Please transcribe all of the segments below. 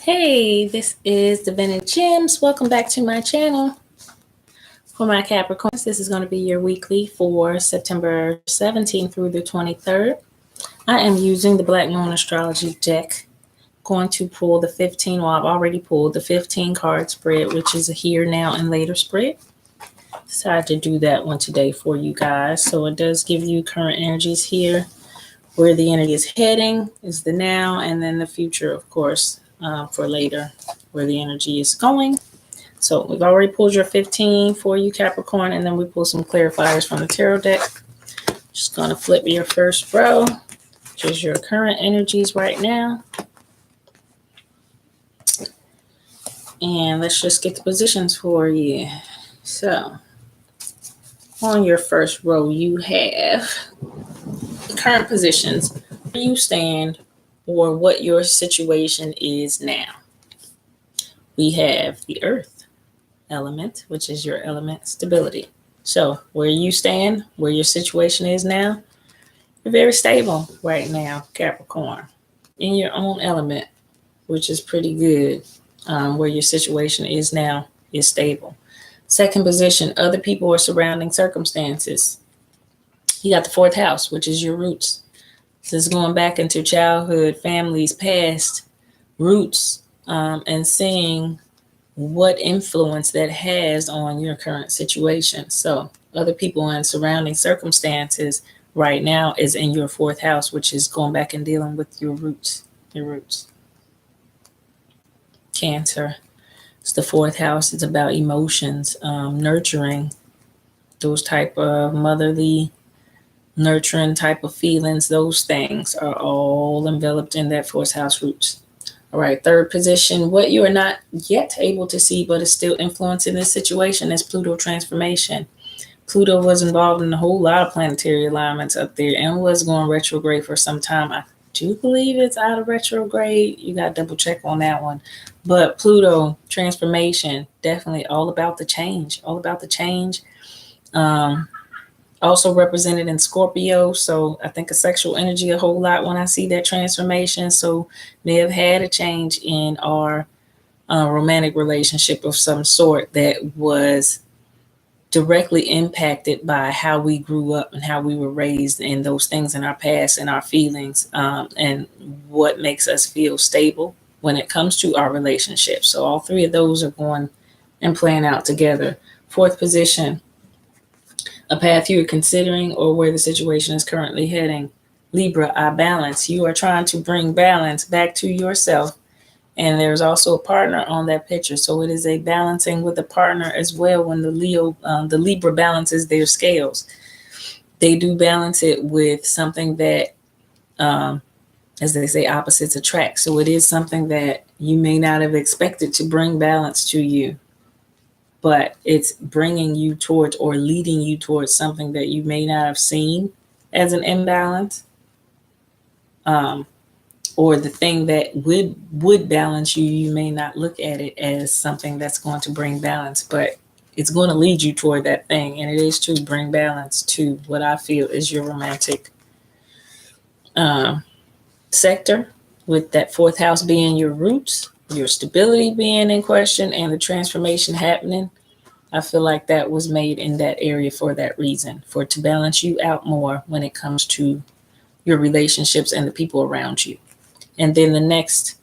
Hey, this is Divinity Gems. Welcome back to my channel. For my Capricorns, this is going to be your weekly for September 17th through the 23rd. I am using the Black Moon Astrology deck. Going to pull the 15, well, I've already pulled the 15 card spread, which is a here, now, and later spread. Decided to do that one today for you guys. So it does give you current energies here. Where the energy is heading is the now, and then the future, of course, for later, where the energy is going. So we've already pulled your 15 for you, Capricorn, and then we pull some clarifiers from the tarot deck. Just going to flip your first row, which is your current energies right now. And let's just get the positions for you. So on your first row, you have current positions, where you stand or what your situation is now. We have the earth element, which is your element stability. So where you stand, where your situation is now, you're very stable right now, Capricorn, in your own element, which is pretty good. Where your situation is now is stable. Second position, other people or surrounding circumstances. You got the fourth house, which is your roots. This is going back into childhood, families, past roots, and seeing what influence that has on your current situation. So other people and surrounding circumstances right now is in your fourth house, which is going back and dealing with your roots. Cancer. It's the fourth house. It's about emotions, nurturing, those type of motherly, nurturing type of feelings. Those things are all enveloped in that fourth house roots. All right, third position, what you are not yet able to see but is still influencing this situation is Pluto transformation. Pluto was involved in a whole lot of planetary alignments up there and was going retrograde for some time. I do believe it's out of retrograde. You got to double check on that one. But Pluto transformation, definitely all about the change, Also represented in Scorpio. So I think of sexual energy a whole lot when I see that transformation. So may have had a change in our romantic relationship of some sort that was directly impacted by how we grew up and how we were raised and those things in our past and our feelings, and what makes us feel stable when it comes to our relationship. So all three of those are going and playing out together. Fourth position, a path you are considering or where the situation is currently heading. Libra, I balance. You are trying to bring balance back to yourself. And there's also a partner on that picture. So it is a balancing with a partner as well. When the Libra balances their scales, they do balance it with something that, as they say, opposites attract. So it is something that you may not have expected to bring balance to you, but it's bringing you towards or leading you towards something that you may not have seen as an imbalance, or the thing that would balance you. You may not look at it as something that's going to bring balance, but it's going to lead you toward that thing. And it is to bring balance to what I feel is your romantic sector, with that fourth house being your roots, your stability being in question, and the transformation happening. I feel like that was made in that area for that reason, for it to balance you out more when it comes to your relationships and the people around you. And then the next,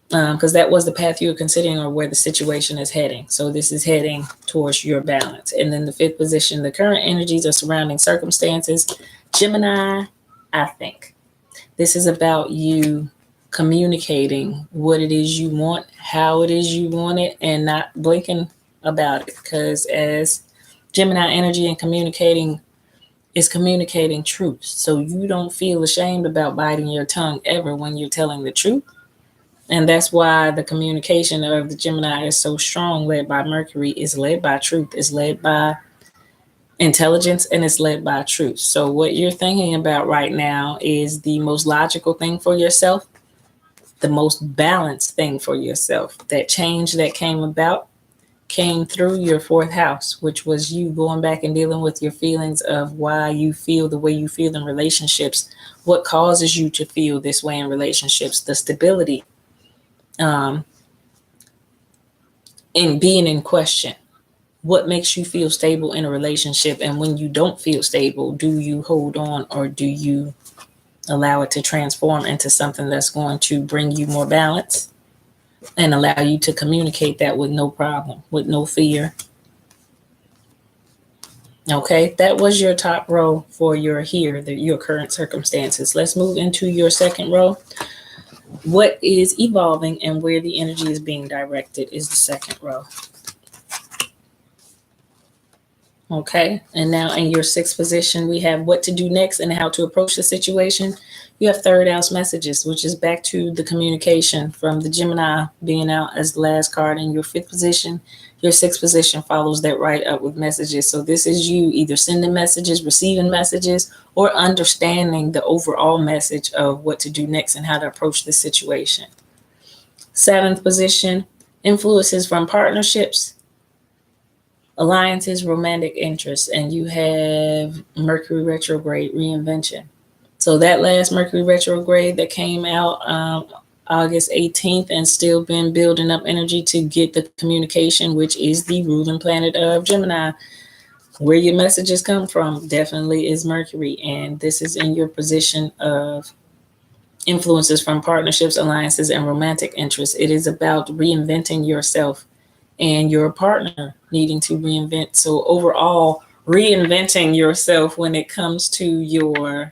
because that was the path you were considering or where the situation is heading. So this is heading towards your balance. And then the fifth position, the current energies of surrounding circumstances. Gemini, I think this is about you communicating what it is you want, how it is you want it, and not blinking about it. Because as Gemini energy and communicating is communicating truth. So you don't feel ashamed about biting your tongue ever when you're telling the truth. And that's why the communication of the Gemini is so strong, led by Mercury, is led by truth, is led by intelligence, and it's led by truth. So what you're thinking about right now is the most logical thing for yourself, the most balanced thing for yourself. That change that came about came through your fourth house, which was you going back and dealing with your feelings of why you feel the way you feel in relationships, what causes you to feel this way in relationships, the stability um, and being in question. What makes you feel stable in a relationship? And when you don't feel stable, do you hold on, or do you allow it to transform into something that's going to bring you more balance and allow you to communicate that with no problem, with no fear? Okay, that was your top row for your your current circumstances. Let's move into your second row. What is evolving and where the energy is being directed is the second row. Okay, and now in your sixth position, we have what to do next and how to approach the situation. You have third house messages, which is back to the communication from the Gemini being out as the last card in your fifth position. Your sixth position follows that right up with messages. So this is you either sending messages, receiving messages, or understanding the overall message of what to do next and how to approach the situation. Seventh position, influences from partnerships, alliances, romantic interests, and you have Mercury retrograde reinvention. So that last Mercury retrograde that came out August 18th and still been building up energy to get the communication, which is the ruling planet of Gemini. Where your messages come from definitely is Mercury, and this is in your position of influences from partnerships, alliances, and romantic interests. It is about reinventing yourself and your partner needing to reinvent. So overall, reinventing yourself when it comes to your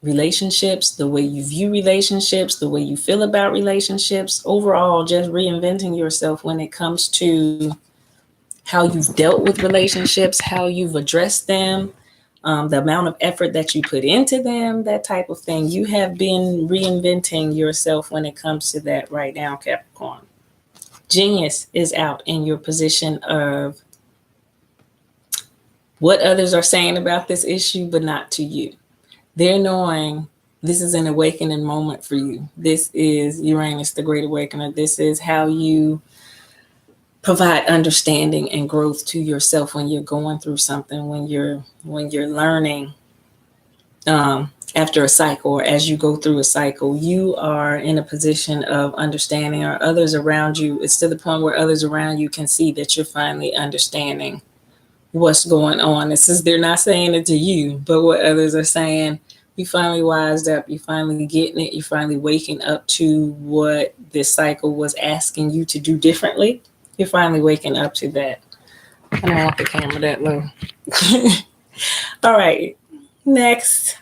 relationships, the way you view relationships, the way you feel about relationships, overall, just reinventing yourself when it comes to how you've dealt with relationships, how you've addressed them, the amount of effort that you put into them, that type of thing. You have been reinventing yourself when it comes to that right now, Capricorn. Genius is out in your position of what others are saying about this issue, but not to you. They're knowing this is an awakening moment for you. This is Uranus, the Great Awakener. This is how you provide understanding and growth to yourself when you're going through something, when you're learning after a cycle, or as you go through a cycle. You are in a position of understanding, or others around you. It's to the point where others around you can see that you're finally understanding what's going on. This is, they're not saying it to you, but what others are saying, you finally wised up, you finally getting it, you finally waking up to what this cycle was asking you to do differently. You're finally waking up to that. I don't want the camera that low. All right, next,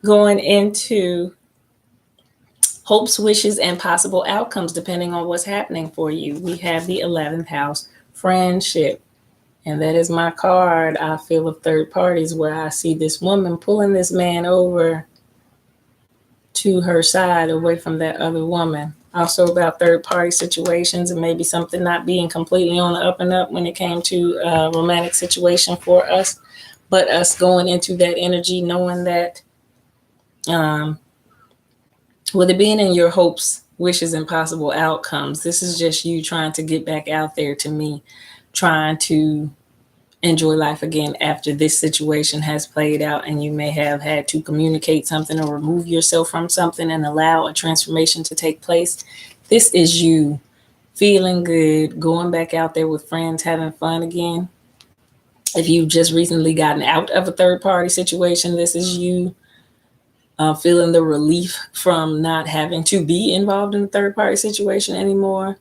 going into hopes, wishes, and possible outcomes depending on what's happening for you. We have the 11th house, friendship. And that is my card, I feel, of third parties, where I see this woman pulling this man over to her side away from that other woman. Also about third party situations and maybe something not being completely on the up and up when it came to a romantic situation for us. But us going into that energy, knowing that with it being in your hopes, wishes, and possible outcomes, this is just you trying to get back out there, to me, trying to enjoy life again after this situation has played out, and you may have had to communicate something or remove yourself from something and allow a transformation to take place. This is you feeling good, going back out there with friends, having fun again. If you've just recently gotten out of a third party situation, this is you feeling the relief from not having to be involved in a third party situation anymore.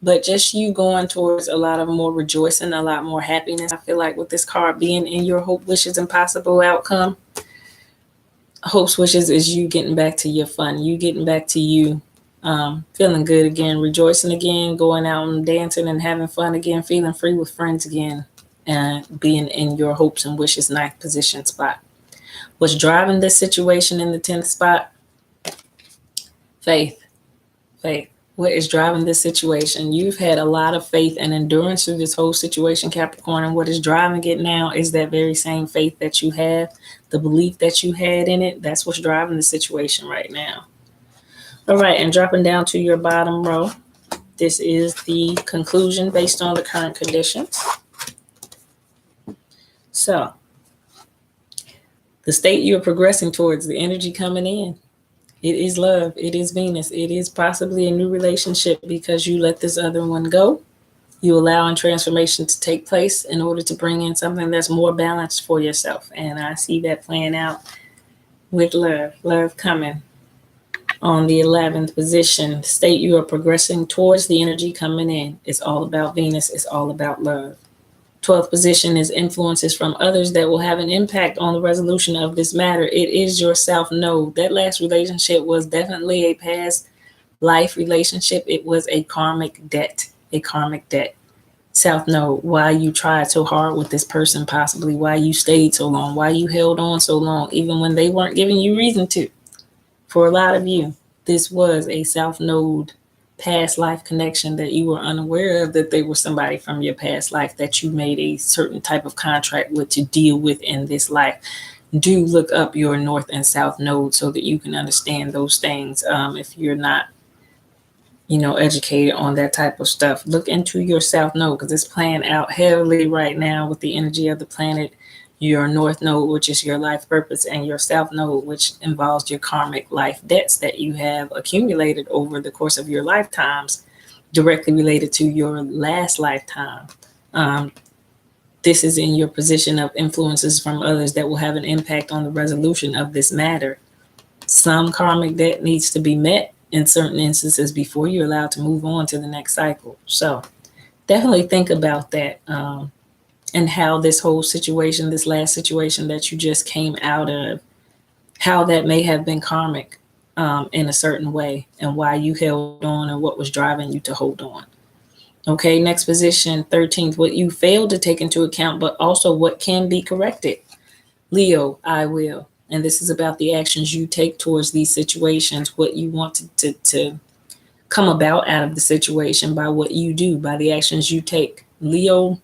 But just you going towards a lot of more rejoicing, a lot more happiness. I feel like with this card being in your hope, wishes, and possible outcome, hopes, wishes is you getting back to your fun, you getting back to you feeling good again, rejoicing again, going out and dancing and having fun again, feeling free with friends again, and being in your hopes and wishes ninth position spot. What's driving this situation in the 10th spot? Faith. What is driving this situation? You've had a lot of faith and endurance through this whole situation, Capricorn, and what is driving it now is that very same faith that you have, the belief that you had in it. That's what's driving the situation right now. All right, and dropping down to your bottom row, this is the conclusion based on the current conditions. So, the state you're progressing towards, the energy coming in. It is love. It is Venus. It is possibly a new relationship because you let this other one go. You allowing transformation to take place in order to bring in something that's more balanced for yourself. And I see that playing out with love. Love coming on the 11th position. State you are progressing towards the energy coming in. It's all about Venus. It's all about love. 12th position is influences from others that will have an impact on the resolution of this matter. It is your South Node. That last relationship was definitely a past life relationship. It was a karmic debt. A karmic debt. South Node, why you tried so hard with this person, possibly why you stayed so long, why you held on so long, even when they weren't giving you reason to. For a lot of you, this was a South Node past life connection that you were unaware of, that they were somebody from your past life that you made a certain type of contract with to deal with in this life. Do look up your North and South Node so that you can understand those things. If you're not, educated on that type of stuff, look into your South Node because it's playing out heavily right now with the energy of the planet. Your North Node, which is your life purpose, and your South Node, which involves your karmic life debts that you have accumulated over the course of your lifetimes, directly related to your last lifetime. This is in your position of influences from others that will have an impact on the resolution of this matter. Some karmic debt needs to be met in certain instances before you're allowed to move on to the next cycle. So definitely think about that. And how this whole situation, this last situation that you just came out of, how that may have been karmic in a certain way, and why you held on and what was driving you to hold on. Okay, next position, 13th, what you failed to take into account, but also what can be corrected. Leo, I will. And this is about the actions you take towards these situations, what you want to come about out of the situation by what you do, by the actions you take. Leo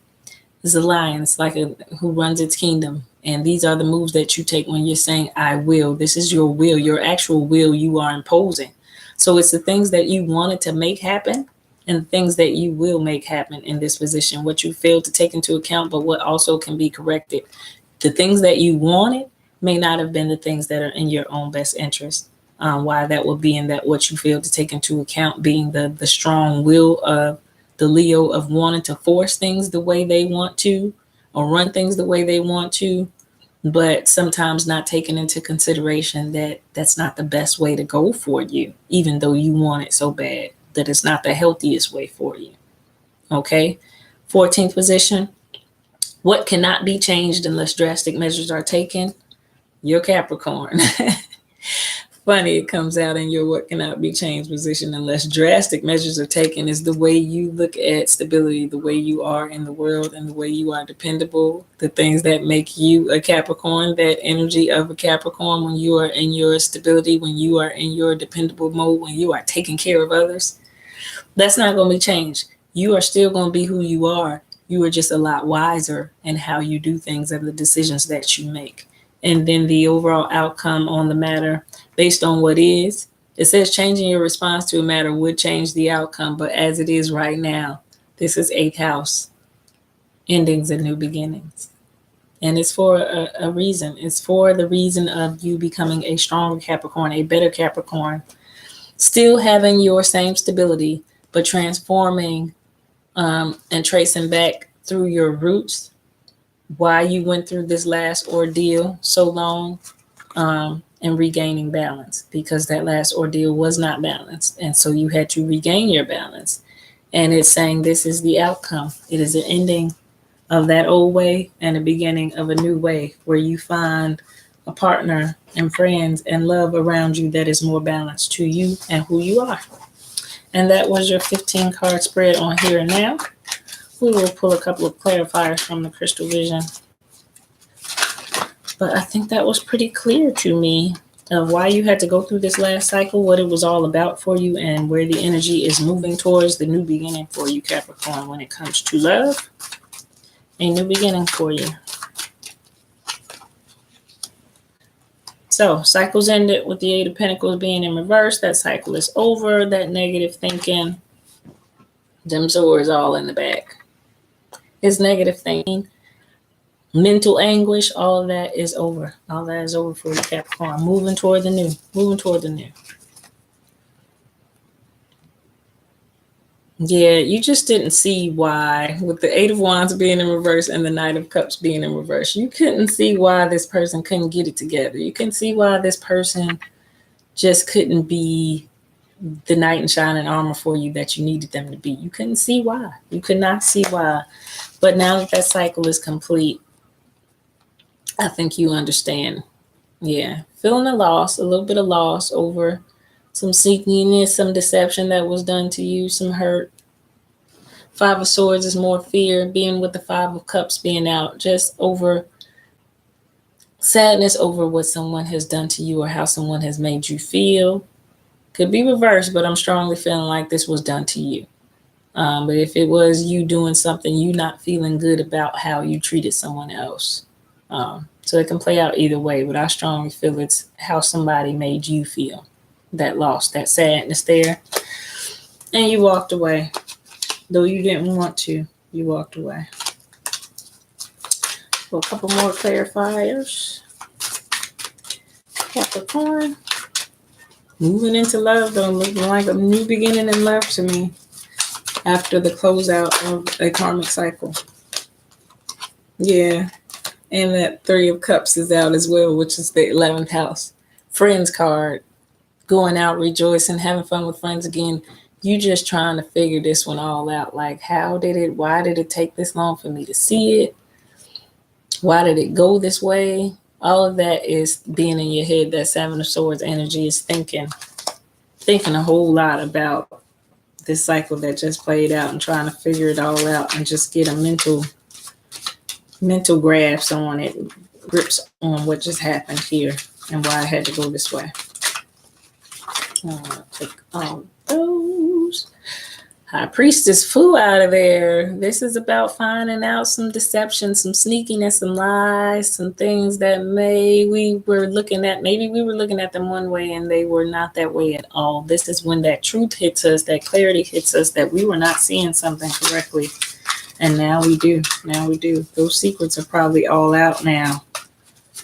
is a lion. It's like who runs its kingdom. And these are the moves that you take when you're saying, I will. This is your will, your actual will you are imposing. So it's the things that you wanted to make happen and things that you will make happen in this position, what you failed to take into account, but what also can be corrected. The things that you wanted may not have been the things that are in your own best interest. Why that would be in that what you failed to take into account being the strong will of the Leo of wanting to force things the way they want to or run things the way they want to, but sometimes not taking into consideration that that's not the best way to go for you, even though you want it so bad, that it's not the healthiest way for you. Okay. 14th position. What cannot be changed unless drastic measures are taken? Your Capricorn. Funny, it comes out in your what cannot be changed position unless drastic measures are taken is the way you look at stability, the way you are in the world and the way you are dependable, the things that make you a Capricorn, that energy of a Capricorn when you are in your stability, when you are in your dependable mode, when you are taking care of others. That's not going to be changed. You are still going to be who you are. You are just a lot wiser in how you do things and the decisions that you make. And then the overall outcome on the matter based on what is. It says changing your response to a matter would change the outcome, but as it is right now, this is 8th house, endings and new beginnings. And it's for a reason. It's for the reason of you becoming a stronger Capricorn, a better Capricorn, still having your same stability, but transforming and tracing back through your roots, why you went through this last ordeal so long, and regaining balance, because that last ordeal was not balanced. And so you had to regain your balance. And it's saying this is the outcome. It is an ending of that old way and a beginning of a new way where you find a partner and friends and love around you that is more balanced to you and who you are. And that was your 15 card spread on Here and Now. We will pull a couple of clarifiers from the Crystal Vision. But I think that was pretty clear to me of why you had to go through this last cycle, what it was all about for you, and where the energy is moving towards the new beginning for you, Capricorn, when it comes to love. A new beginning for you. So, cycles ended with the 8 of Pentacles being in reverse. That cycle is over. That negative thinking, them swords all in the back. It's negative thinking. Mental anguish, all of that is over. All that is over for you, Capricorn. Moving toward the new. Moving toward the new. Yeah, you just didn't see why, with the Eight of Wands being in reverse and the Knight of Cups being in reverse, you couldn't see why this person couldn't get it together. You couldn't see why this person just couldn't be the knight in shining armor for you that you needed them to be. You couldn't see why. You could not see why. But now that that cycle is complete, I think you understand. Yeah, feeling a loss, a little bit of loss over some sneakiness, some deception that was done to you, some hurt. Five of Swords is more fear, being with the Five of Cups being out, just over sadness over what someone has done to you or how someone has made you feel. Could be reversed, but I'm strongly feeling like this was done to you. But if it was you doing something, you not feeling good about how you treated someone else. So it can play out either way, but I strongly feel it's how somebody made you feel. That loss, that sadness there. And you walked away. Though you didn't want to, you walked away. So a couple more clarifiers. Capricorn. Moving into love, though, looking like a new beginning in love to me after the closeout of a karmic cycle. Yeah. And that Three of Cups is out as well, which is the 11th house. Friends card. Going out, rejoicing, having fun with friends again. You just trying to figure this one all out. Like, why did it take this long for me to see it? Why did it go this way? All of that is being in your head. That Seven of Swords energy is thinking a whole lot about this cycle that just played out and trying to figure it all out and just get a mental grasp on it, grips on what just happened here and why I had to go this way. Take all those. High Priestess flew out of there. This is about finding out some deception, some sneakiness, some lies, some things that maybe we were looking at them one way and they were not that way at all. This is when that truth hits us, that clarity hits us, that we were not seeing something correctly. And now we do. Those secrets are probably all out now.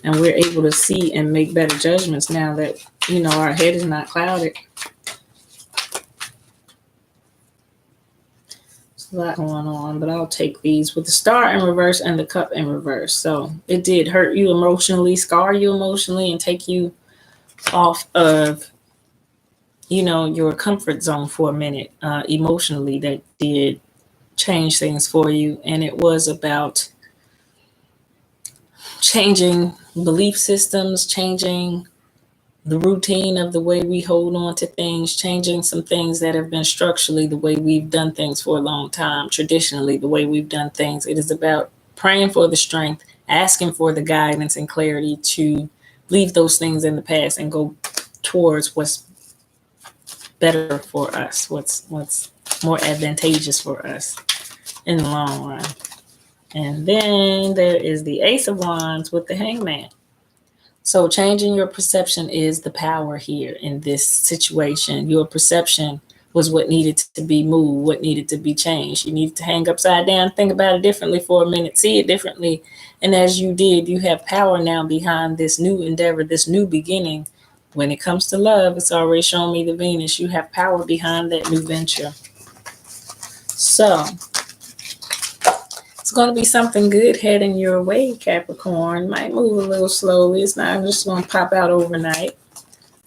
And we're able to see and make better judgments now that, our head is not clouded. A lot going on, but I'll take these with the Star in reverse and the Cup in reverse. So it did hurt you emotionally, scar you emotionally, and take you off of, your comfort zone for a minute. Emotionally, that did change things for you. And it was about changing belief systems, changing the routine of the way we hold on to things, changing some things that have been structurally the way we've done things for a long time, traditionally the way we've done things. It is about praying for the strength, asking for the guidance and clarity to leave those things in the past and go towards what's better for us, what's more advantageous for us in the long run. And then there is the Ace of Wands with the Hangman. So changing your perception is the power here in this situation. Your perception was what needed to be moved, what needed to be changed. You needed to hang upside down, think about it differently for a minute, see it differently. And as you did, you have power now behind this new endeavor, this new beginning. When it comes to love, it's already shown me the Venus. You have power behind that new venture. So it's going to be something good heading your way, Capricorn. Might move a little slowly. It's not just going to pop out overnight.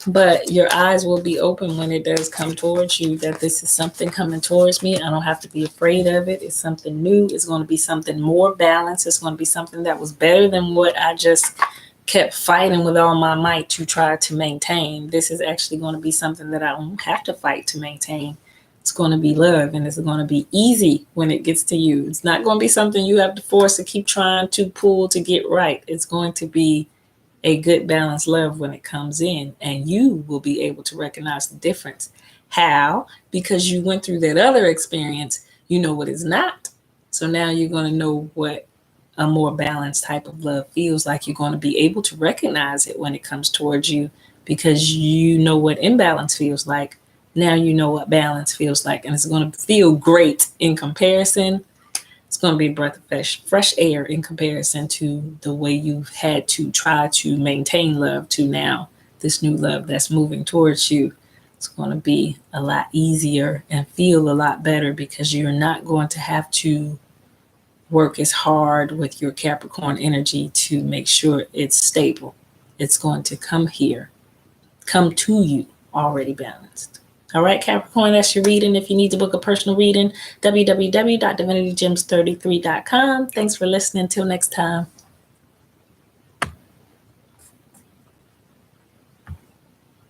But your eyes will be open when it does come towards you, that this is something coming towards me. I don't have to be afraid of it. It's something new. It's going to be something more balanced. It's going to be something that was better than what I just kept fighting with all my might to try to maintain. This is actually going to be something that I don't have to fight to maintain. It's going to be love, and it's going to be easy when it gets to you. It's not going to be something you have to force to keep trying to pull to get right. It's going to be a good balanced love when it comes in, and you will be able to recognize the difference. How? Because you went through that other experience, you know what it's not. So now you're going to know what a more balanced type of love feels like. You're going to be able to recognize it when it comes towards you because you know what imbalance feels like. Now you know what balance feels like, and it's going to feel great in comparison. It's going to be a breath of fresh air in comparison to the way you've had to try to maintain love to now this new love that's moving towards you. It's going to be a lot easier and feel a lot better because you're not going to have to work as hard with your Capricorn energy to make sure it's stable. It's going to come to you already balanced. All right, Capricorn, that's your reading. If you need to book a personal reading, www.divinitygems33.com. Thanks for listening. Until next time.